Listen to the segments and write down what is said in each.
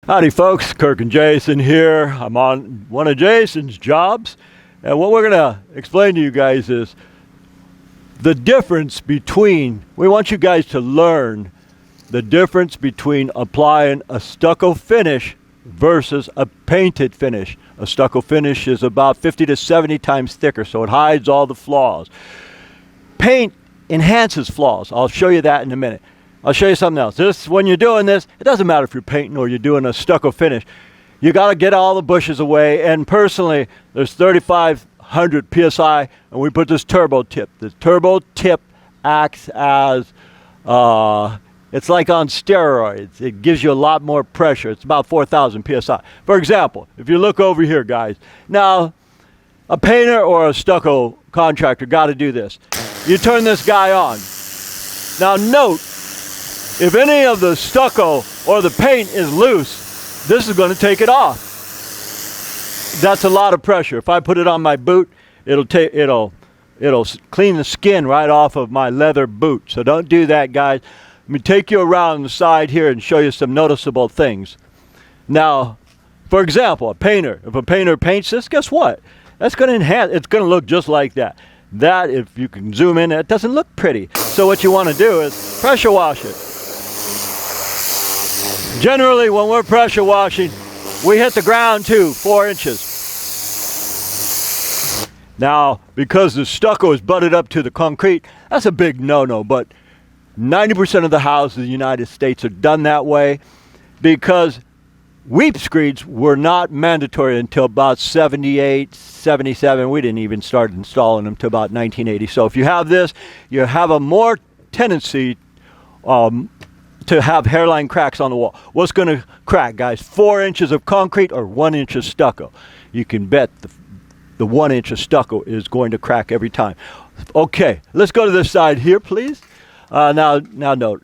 Howdy folks, Kirk and Jason here. I'm on one of Jason's jobs, and what we're going to explain to you guys is the difference between, we want you guys to learn the difference between applying a stucco finish versus a painted finish. A stucco finish is about 50 to 70 times thicker, so it hides all the flaws. Paint enhances flaws. I'll show you that in a minute. I'll show you something else. When you're doing this, it doesn't matter if you're painting or you're doing a stucco finish. You got to get all the bushes away. And personally, there's 3,500 PSI, and we put this turbo tip. The turbo tip acts as, it's like on steroids. It gives you a lot more pressure. It's about 4,000 PSI. For example, if you look over here, guys. Now, a painter or a stucco contractor got to do this. You turn this guy on. Now note, if any of the stucco or the paint is loose, this is going to take it off. That's a lot of pressure. If I put it on my boot, it'll clean the skin right off of my leather boot. So don't do that, guys. Let me take you around the side here and show you some noticeable things. Now, for example, if a painter paints this, guess what? That's going to enhance. It's going to look just like that. That, if you can zoom in, it doesn't look pretty. So what you want to do is pressure wash it. Generally, when we're pressure washing, we hit the ground too, 4 inches. Now, because the stucco is butted up to the concrete, that's a big no-no, but 90% of the houses in the United States are done that way because weep screeds were not mandatory until about 78, 77. We didn't even start installing them until about 1980. So if you have this, you have a more tendency to have hairline cracks on the wall. What's going to crack, guys? 4 inches of concrete or 1 inch of stucco? You can bet the 1 inch of stucco is going to crack every time. Okay, let's go to this side here, please. Now note,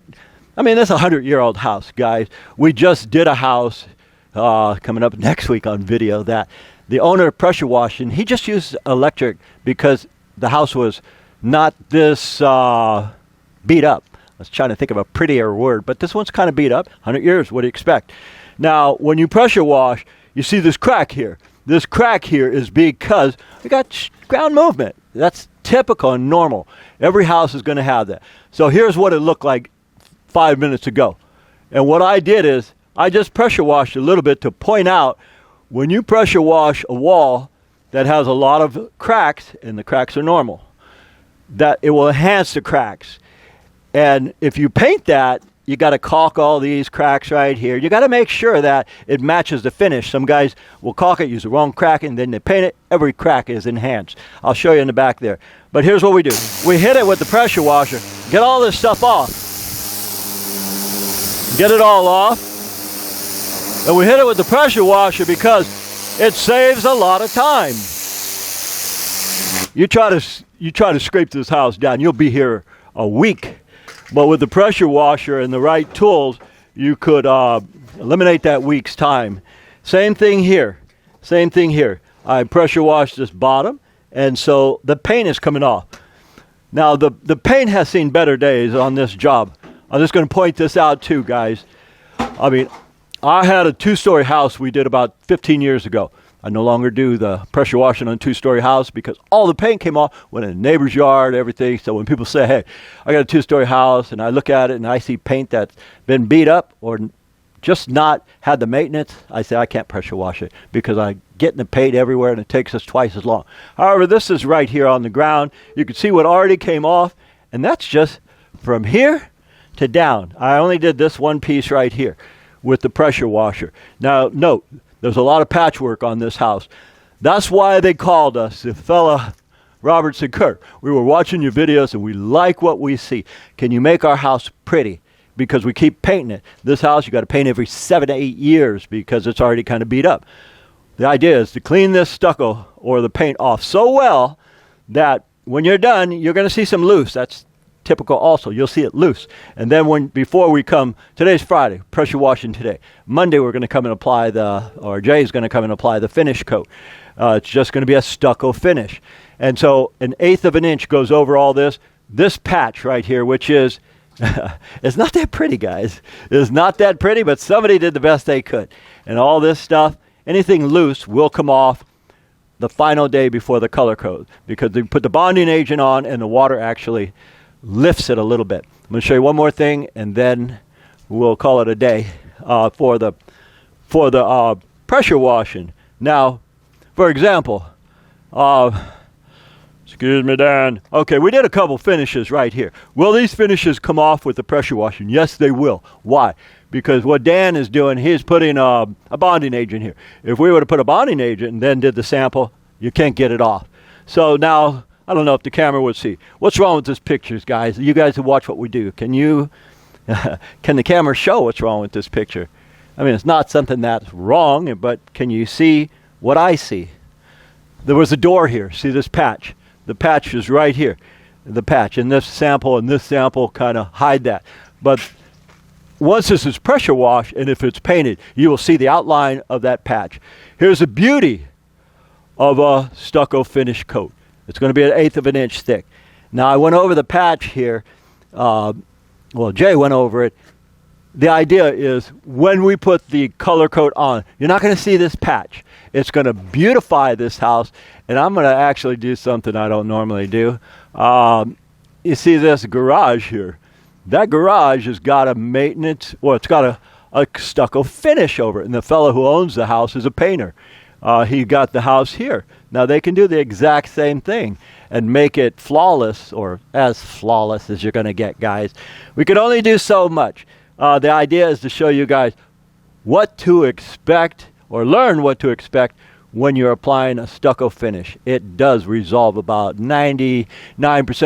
I mean, that's a 100-year-old house, guys. We just did a house coming up next week on video that the owner pressure washing, he just used electric because the house was not this beat up. I was trying to think of a prettier word, but this one's kind of beat up. 100 years, what do you expect? Now, when you pressure wash, you see this crack here. This crack here is because we got ground movement. That's typical and normal. Every house is going to have that. So here's what it looked like 5 minutes ago. And what I did is I just pressure washed a little bit to point out when you pressure wash a wall that has a lot of cracks, and the cracks are normal, that it will enhance the cracks. And if you paint that, you got to caulk all these cracks right here. You got to make sure that it matches the finish. Some guys will caulk it, use the wrong crack, and then they paint it. Every crack is enhanced. I'll show you in the back there. But here's what we do. We hit it with the pressure washer. Get all this stuff off. Get it all off. And we hit it with the pressure washer because it saves a lot of time. You try to scrape this house down, you'll be here a week. But with the pressure washer and the right tools, you could eliminate that week's time. Same thing here. Same thing here. I pressure washed this bottom, and so the paint is coming off. Now, the paint has seen better days on this job. I'm just going to point this out too, guys. I mean, I had a 2-story house we did about 15 years ago. I no longer do the pressure washing on a 2-story house because all the paint came off, went in the neighbor's yard, everything. So when people say, hey, I got a 2-story house, and I look at it and I see paint that's been beat up or just not had the maintenance, I say I can't pressure wash it because I get the paint everywhere and it takes us twice as long. However, this is right here on the ground. You can see what already came off, and that's just from here to down. I only did this one piece right here with the pressure washer. Now, note, there's a lot of patchwork on this house. That's why they called us, the fella Roberts and Kirk. We were watching your videos and we like what we see. Can you make our house pretty? Because we keep painting it. This house you got to paint every 7 to 8 years because it's already kind of beat up. The idea is to clean this stucco or the paint off so well that when you're done, you're going to see some loose. That's typical also. You'll see it loose. And then before we come, today's Friday, pressure washing today. Monday we're going to come and apply Jay's going to come and apply the finish coat. It's just going to be a stucco finish. And so 1/8 of an inch goes over all this. This patch right here, which is It's not that pretty, guys. It's not that pretty, but somebody did the best they could. And all this stuff, anything loose will come off the final day before the color coat, because they put the bonding agent on and the water actually lifts it a little bit. I'm going to show you one more thing, and then we'll call it a day for the pressure washing. Now, for example, excuse me, Dan. Okay, we did a couple finishes right here. Will these finishes come off with the pressure washing? Yes, they will. Why? Because what Dan is doing, he's putting a bonding agent here. If we were to put a bonding agent and then did the sample, you can't get it off. So now, I don't know if the camera would see. What's wrong with this pictures, guys? You guys who watch what we do, can the camera show what's wrong with this picture? I mean, it's not something that's wrong, but can you see what I see? There was a door here. See this patch? The patch is right here. The patch. And this sample kind of hide that. But once this is pressure washed, and if it's painted, you will see the outline of that patch. Here's the beauty of a stucco finish coat. It's going to be 1/8 of an inch thick. Now, I went over the patch here. Jay went over it. The idea is when we put the color coat on, you're not going to see this patch. It's going to beautify this house, and I'm going to actually do something I don't normally do. You see this garage here. That garage has got a maintenance, well, it's got a stucco finish over it, and the fellow who owns the house is a painter. He got the house here. Now, they can do the exact same thing and make it flawless, or as flawless as you're going to get, guys. We can only do so much. The idea is to show you guys what to expect, or learn what to expect when you're applying a stucco finish. It does resolve about 99%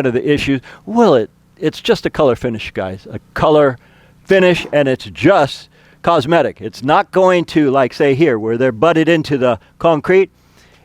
of the issues. Well, it's just a color finish, guys. A color finish, and it's just cosmetic. It's not going to, like say here, where they're butted into the concrete.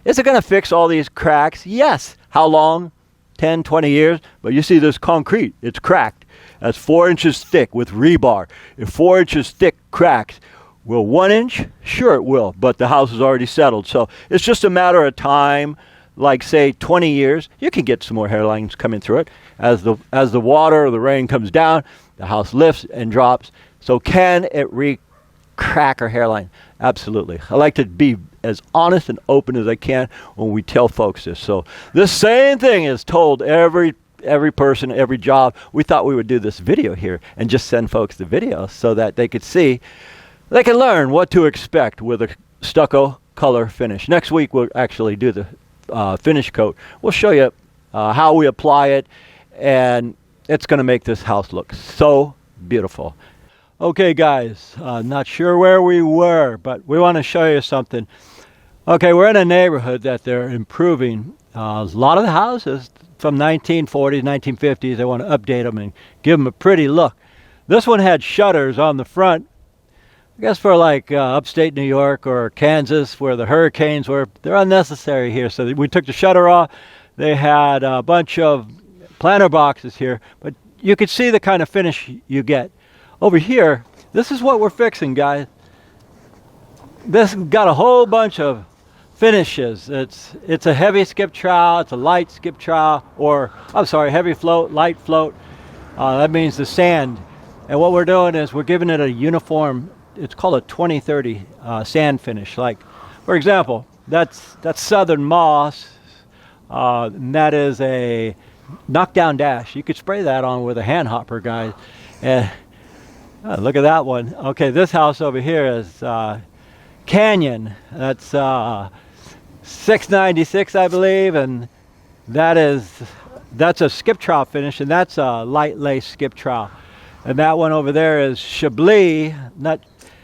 Is it going to fix all these cracks? Yes. How long? 10, 20 years? But you see this concrete, it's cracked. That's 4 inches thick with rebar. If 4 inches thick cracks, will 1 inch? Sure it will, but the house is already settled. So it's just a matter of time, like say 20 years. You can get some more hairlines coming through it. As the water or the rain comes down, the house lifts and drops. So can it re-crack our hairline? Absolutely. I like to be as honest and open as I can when we tell folks this. So this same thing is told every person, every job. We thought we would do this video here and just send folks the video so that they could see, they can learn what to expect with a stucco color finish. Next week we'll actually do the finish coat. We'll show you how we apply it, and it's going to make this house look so beautiful. Okay, guys, not sure where we were, but we want to show you something. Okay, we're in a neighborhood that they're improving. A lot of the houses from 1940s, 1950s, they want to update them and give them a pretty look. This one had shutters on the front, I guess for like upstate New York or Kansas where the hurricanes were. They're unnecessary here, so we took the shutter off. They had a bunch of planter boxes here, but you could see the kind of finish you get. Over here, this is what we're fixing, guys. This got a whole bunch of finishes. It's a heavy skip trowel, it's a light skip trowel, or I'm sorry, heavy float, light float. That means the sand. And what we're doing is we're giving it a uniform, it's called a 2030 sand finish. Like, for example, that's Southern Moss, and that is a knockdown dash. You could spray that on with a hand hopper, guys. And look at that one. Okay, this house over here is Canyon. That's 696, I believe, and that's a skip trowel finish, and that's a light lace skip trowel. And that one over there is Chablis. Not,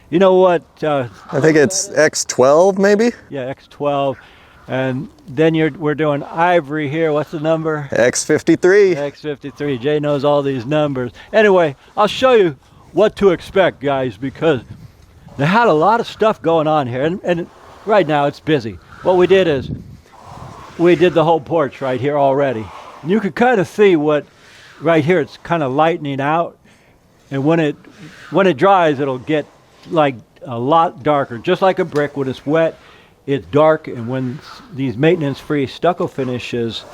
you know what? I think it's X12, maybe. Yeah, X12. And then we're doing ivory here. What's the number? X53. X53. Jay knows all these numbers. Anyway, I'll show you what to expect, guys, because they had a lot of stuff going on here, and right now it's busy. What we did is we did the whole porch right here already. And you can kind of see what right here, it's kind of lightening out, and when it dries, it'll get like a lot darker, just like a brick. When it's wet, it's dark, and when these maintenance-free stucco finishes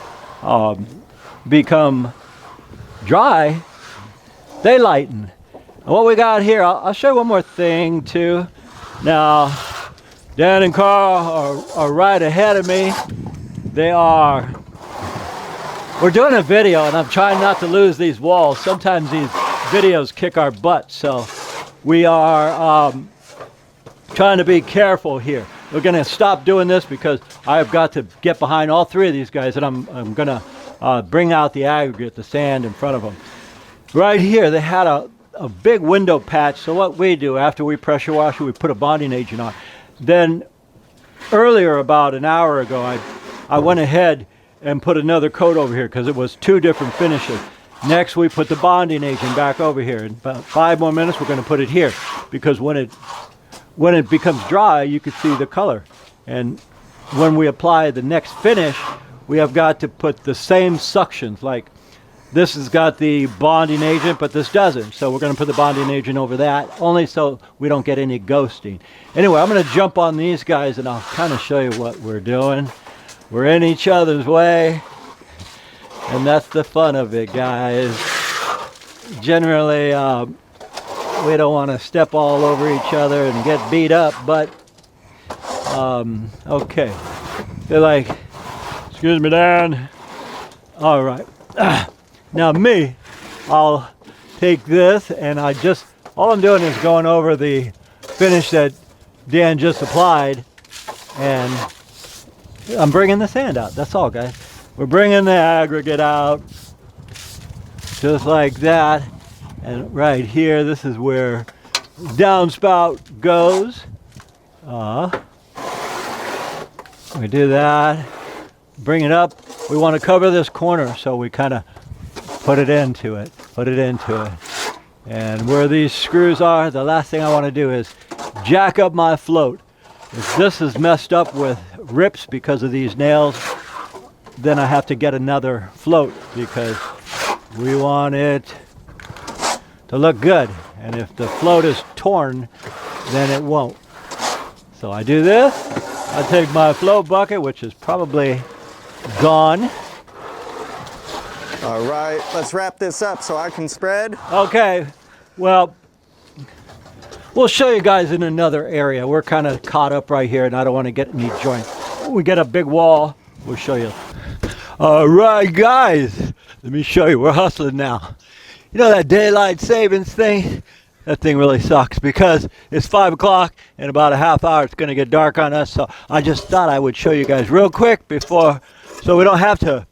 become dry, daylighting. And what we got here, I'll show you one more thing too. Now, Dan and Carl are right ahead of me. We're doing a video and I'm trying not to lose these walls. Sometimes these videos kick our butt, so we are trying to be careful here. We're going to stop doing this because I've got to get behind all three of these guys, and I'm going to bring out the aggregate, the sand in front of them. Right here, they had a big window patch, so what we do after we pressure wash it, we put a bonding agent on. Then earlier, about an hour ago, I went ahead and put another coat over here because it was two different finishes. Next, we put the bonding agent back over here. In about 5 more minutes, we're going to put it here because when it becomes dry, you can see the color. And when we apply the next finish, we have got to put the same suctions. Like this has got the bonding agent, but this doesn't. So we're going to put the bonding agent over that, only so we don't get any ghosting. Anyway, I'm going to jump on these guys and I'll kind of show you what we're doing. We're in each other's way, and that's the fun of it, guys. Generally, we don't want to step all over each other and get beat up, but okay. They're like, excuse me, Dan. All right. Now me, I'll take this and all I'm doing is going over the finish that Dan just applied, and I'm bringing the sand out. That's all, guys. We're bringing the aggregate out just like that. And right here, this is where downspout goes. We do that. Bring it up. We want to cover this corner, so we kind of put it into it. And where these screws are, the last thing I want to do is jack up my float. If this is messed up with rips because of these nails, then I have to get another float because we want it to look good. And if the float is torn, then it won't. So I do this. I take my float bucket, which is probably gone. All right, let's wrap this up so I can spread. Okay, well, we'll show you guys in another area. We're kind of caught up right here and I don't want to get any joints. We get a big wall, we'll show you. All right, guys, let me show you. We're hustling now. You know that daylight savings thing? That thing really sucks because it's 5 o'clock and about a half hour it's going to get dark on us. So I just thought I would show you guys real quick before, so we don't have to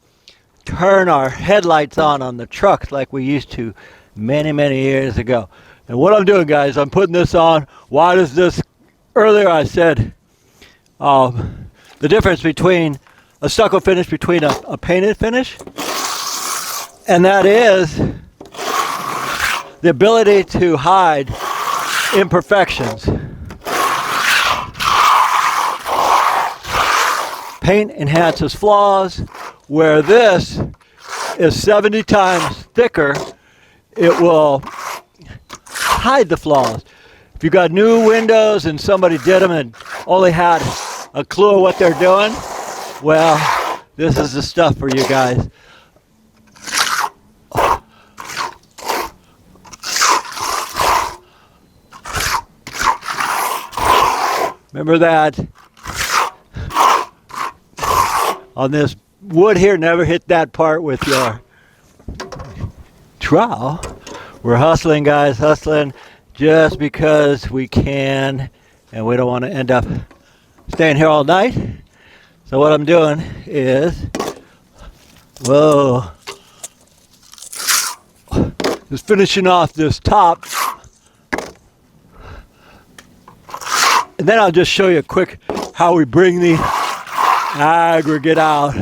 turn our headlights on the trucks like we used to many years ago. And what I'm doing, guys, I'm putting this on. Why does this? Earlier I said the difference between a stucco finish between a painted finish, and that is the ability to hide imperfections. Paint enhances flaws, where this is 70 times thicker. It will hide the flaws. If you got new windows and somebody did them and only had a clue of what they're doing, well, this is the stuff for you guys. Remember that on this wood here, never hit that part with your trowel. We're hustling, guys, hustling just because we can, and we don't want to end up staying here all night. So what I'm doing is, just finishing off this top. And then I'll just show you quick how we bring the aggregate out.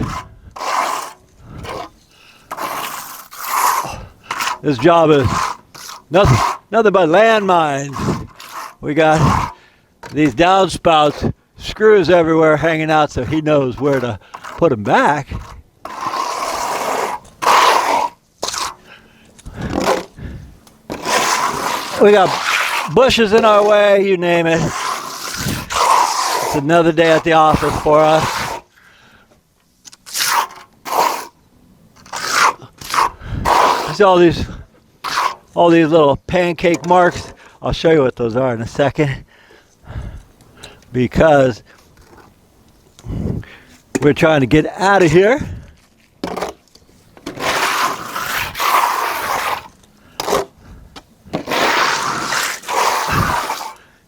This job is nothing but landmines. We got these downspouts, screws everywhere hanging out, so he knows where to put them back. We got bushes in our way, you name it. It's another day at the office for us. See all these all these little pancake marks. I'll show you what those are in a second, because we're trying to get out of here.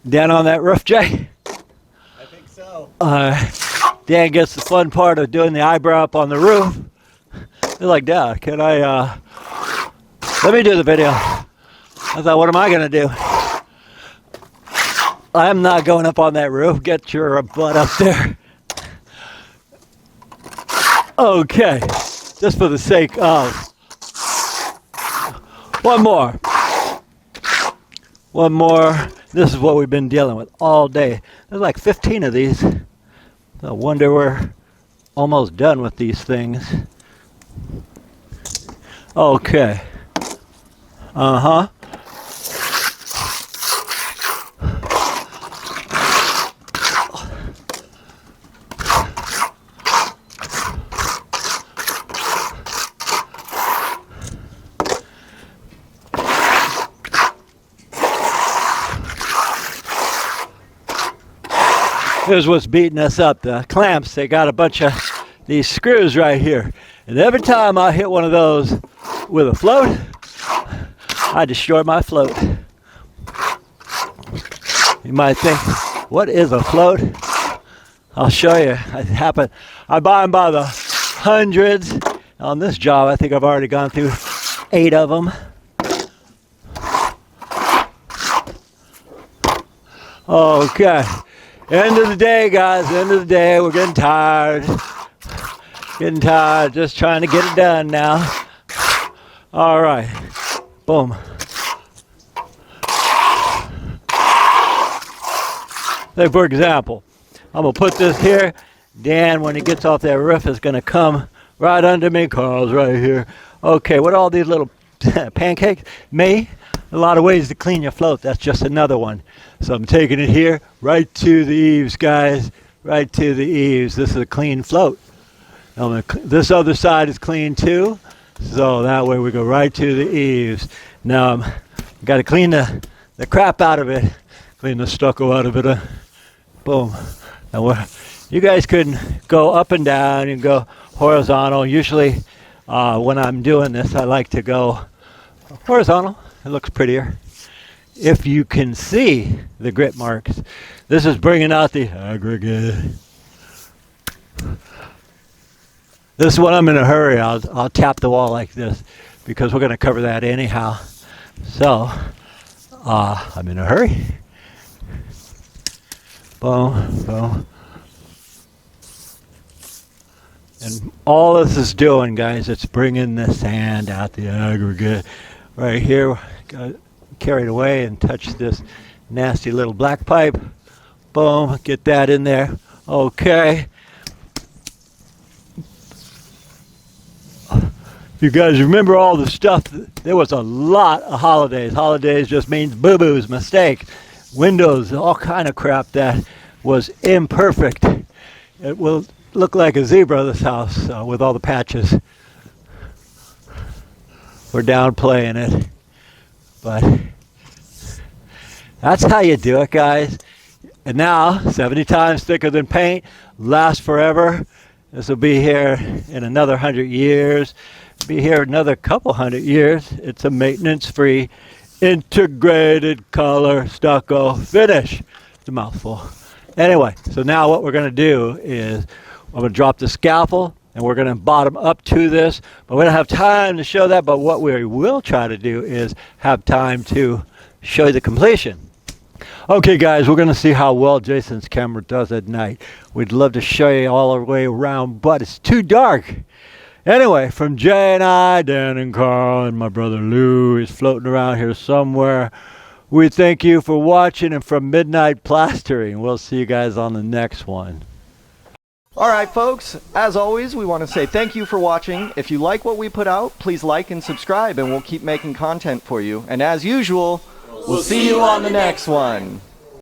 Dan on that roof, Jay? I think so. Dan gets the fun part of doing the eyebrow up on the roof. They're like, Dad, can I, let me do the video. I thought, what am I going to do? I'm not going up on that roof. Get your butt up there. Okay, just for the sake of one more. This is what we've been dealing with all day. There's like 15 of these. No wonder we're almost done with these things. Okay. Uh-huh. Here's what's beating us up. The clamps, they got a bunch of these screws right here. And every time I hit one of those with a float, I destroy my float. You might think, what is a float? I'll show you. It happened. I buy them by the hundreds. On this job, I think I've already gone through 8 of them. Okay. End of the day, guys. End of the day. We're getting tired. Just trying to get it done now. All right. Boom. Say, for example, I'm going to put this here. Dan, when he gets off that roof, is going to come right under me. Carl's right here. Okay, what are all these little pancakes? Me? A lot of ways to clean your float. That's just another one. So I'm taking it here, right to the eaves, guys. Right to the eaves. This is a clean float. This other side is clean too. So that way we go right to the eaves. Now I've got to clean the crap out of it. Clean the stucco out of it. Boom. Now you guys can go up and down. You can go horizontal. Usually when I'm doing this, I like to go horizontal. It looks prettier. If you can see the grit marks, this is bringing out the aggregate. This is when I'm in a hurry. I'll tap the wall like this because we're going to cover that anyhow. So I'm in a hurry. Boom, boom. And all this is doing, guys, it's bringing the sand out, the aggregate. Right here, got carried away and touched this nasty little black pipe. Boom, get that in there. Okay. You guys remember all the stuff? There was a lot of holidays. Holidays just means boo-boos, mistakes, windows, all kind of crap that was imperfect. It will look like a zebra, this house, with all the patches. We're downplaying it, but that's how you do it, guys. And now, 70 times thicker than paint, lasts forever. This will be here in another 100 years. Be here another couple 100 years. It's a maintenance-free, integrated color stucco finish. It's a mouthful. Anyway, so now what we're going to do is I'm going to drop the scaffold, and we're going to bottom up to this, but we don't have time to show that. But what we will try to do is have time to show you the completion. Okay, guys, we're going to see how well Jason's camera does at night. We'd love to show you all the way around, but it's too dark. Anyway, from Jay and I, Dan and Carl, and my brother Lou is floating around here somewhere. We thank you for watching, and from Midnight Plastering, we'll see you guys on the next one. All right, folks, as always, we want to say thank you for watching. If you like what we put out, please like and subscribe, and we'll keep making content for you. And as usual, we'll see you on the next one.